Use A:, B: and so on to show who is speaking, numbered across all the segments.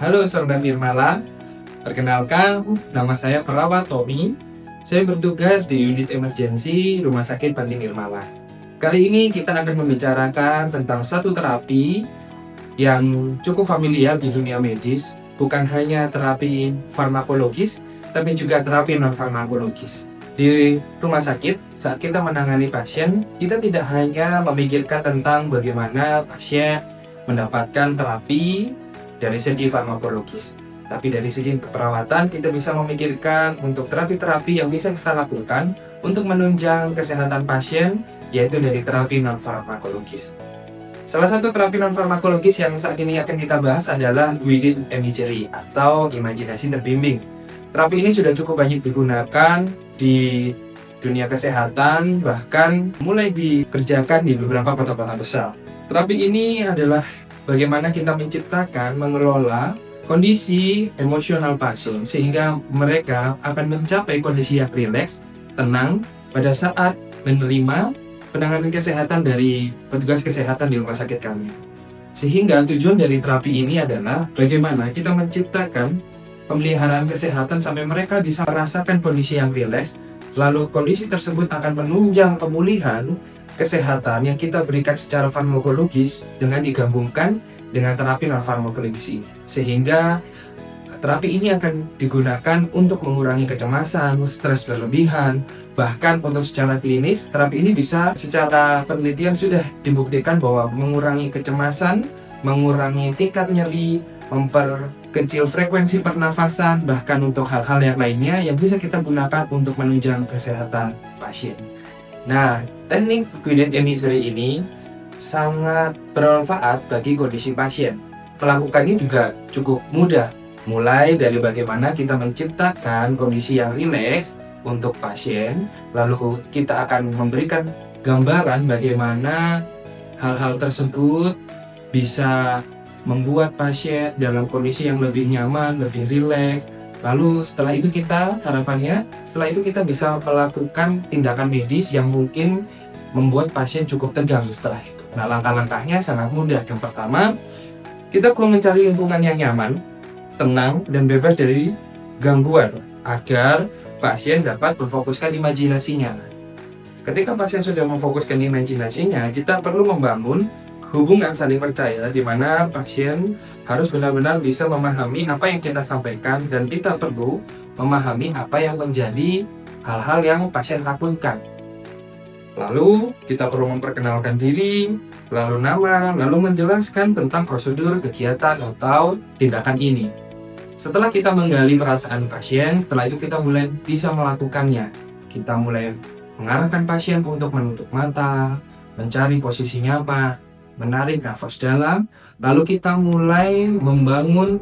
A: Halo Sobat Nirmala, perkenalkan nama saya Perawat Tommy. Saya bertugas di unit emergensi Rumah Sakit Panti Nirmala. Kali ini kita akan membicarakan tentang satu terapi yang cukup familiar di dunia medis, bukan hanya terapi farmakologis, tapi juga terapi non-farmakologis. Di rumah sakit, saat kita menangani pasien, kita tidak hanya memikirkan tentang bagaimana pasien mendapatkan terapi dari segi farmakologis, tapi dari segi keperawatan kita bisa memikirkan untuk terapi-terapi yang bisa kita lakukan untuk menunjang kesehatan pasien, yaitu dari terapi non-farmakologis. Salah satu terapi non-farmakologis yang saat ini akan kita bahas adalah guided imagery atau imajinasi terbimbing. Terapi ini sudah cukup banyak digunakan di dunia kesehatan, bahkan mulai dikerjakan di beberapa kota-kota besar. Terapi ini adalah bagaimana kita menciptakan, mengelola kondisi emosional pasien sehingga mereka akan mencapai kondisi yang rileks, tenang pada saat menerima penanganan kesehatan dari petugas kesehatan di rumah sakit kami. Sehingga tujuan dari terapi ini adalah bagaimana kita menciptakan pemeliharaan kesehatan sampai mereka bisa merasakan kondisi yang rileks, lalu kondisi tersebut akan menunjang pemulihan kesehatan yang kita berikan secara farmakologis dengan digabungkan dengan terapi non-farmakologis ini. Sehingga terapi ini akan digunakan untuk mengurangi kecemasan, stres berlebihan, bahkan untuk secara klinis, terapi ini bisa secara penelitian sudah dibuktikan bahwa mengurangi kecemasan, mengurangi tingkat nyeri, memperkecil frekuensi pernafasan, bahkan untuk hal-hal yang lainnya yang bisa kita gunakan untuk menunjang kesehatan pasien. Nah, teknik guided imagery ini sangat bermanfaat bagi kondisi pasien. Melakukannya juga cukup mudah, mulai dari bagaimana kita menciptakan kondisi yang rileks untuk pasien, lalu kita akan memberikan gambaran bagaimana hal-hal tersebut bisa membuat pasien dalam kondisi yang lebih nyaman, lebih rileks. Lalu setelah itu setelah itu kita bisa melakukan tindakan medis yang mungkin membuat pasien cukup tegang setelah itu. Nah, langkah-langkahnya sangat mudah. Yang pertama, kita perlu mencari lingkungan yang nyaman, tenang, dan bebas dari gangguan agar pasien dapat memfokuskan imajinasinya. Ketika pasien sudah memfokuskan imajinasinya, kita perlu membangun hubungan saling percaya di mana pasien harus benar-benar bisa memahami apa yang kita sampaikan dan kita perlu memahami apa yang menjadi hal-hal yang pasien lakukan. Lalu kita perlu memperkenalkan diri, lalu nama, lalu menjelaskan tentang prosedur, kegiatan, atau tindakan ini. Setelah kita menggali perasaan pasien, setelah itu kita mulai bisa melakukannya. Kita mulai mengarahkan pasien untuk menutup mata, mencari posisi nyaman, menarik nafas dalam, lalu kita mulai membangun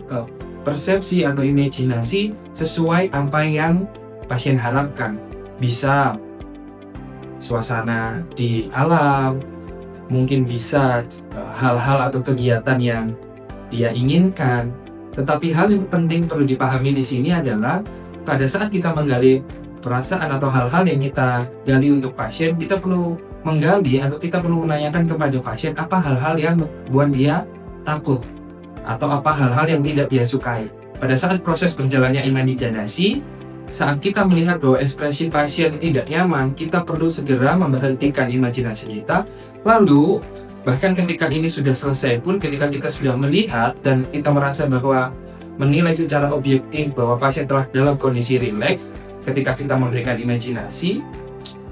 A: persepsi atau imajinasi sesuai apa yang pasien harapkan. Bisa suasana di alam, mungkin bisa hal-hal atau kegiatan yang dia inginkan. Tetapi hal yang penting perlu dipahami di sini adalah pada saat kita menggali perasaan atau hal-hal yang kita gali untuk pasien, kita perlu menggali atau kita perlu menanyakan kepada pasien apa hal-hal yang membuat dia takut atau apa hal-hal yang tidak dia sukai. Pada saat proses berjalannya imajinasi, saat kita melihat bahwa ekspresi pasien tidak nyaman, kita perlu segera memberhentikan imajinasi kita. Lalu, bahkan ketika ini sudah selesai pun, ketika kita sudah melihat dan kita merasa bahwa menilai secara objektif bahwa pasien telah dalam kondisi rileks, ketika kita memberikan imajinasi,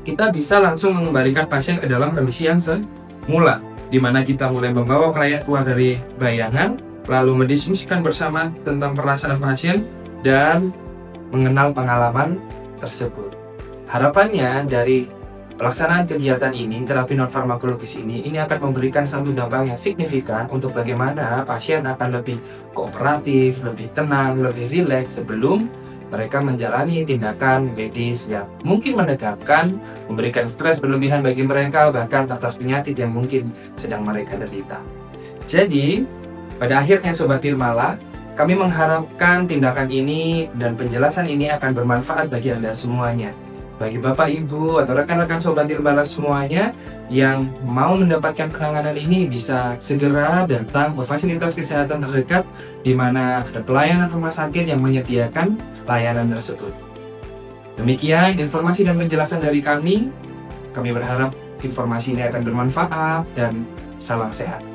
A: kita bisa langsung mengembalikan pasien ke dalam kondisi yang semula, di mana kita mulai membawa klien keluar dari bayangan, lalu mendiskusikan bersama tentang perasaan pasien dan mengenal pengalaman tersebut. Harapannya dari pelaksanaan kegiatan ini, terapi non-farmakologis ini akan memberikan satu dampak yang signifikan untuk bagaimana pasien akan lebih kooperatif, lebih tenang, lebih rileks sebelum mereka menjalani tindakan medis yang mungkin menegangkan, memberikan stres berlebihan bagi mereka, bahkan atas penyakit yang mungkin sedang mereka derita. Jadi, pada akhirnya Sobat Nirmala, kami mengharapkan tindakan ini dan penjelasan ini akan bermanfaat bagi Anda semuanya. Bagi Bapak, Ibu, atau rekan-rekan Sobat Nirmala semuanya yang mau mendapatkan penanganan ini bisa segera datang ke fasilitas kesehatan terdekat di mana ada pelayanan rumah sakit yang menyediakan layanan tersebut. Demikian informasi dan penjelasan dari kami. Kami berharap informasi ini akan bermanfaat dan salam sehat.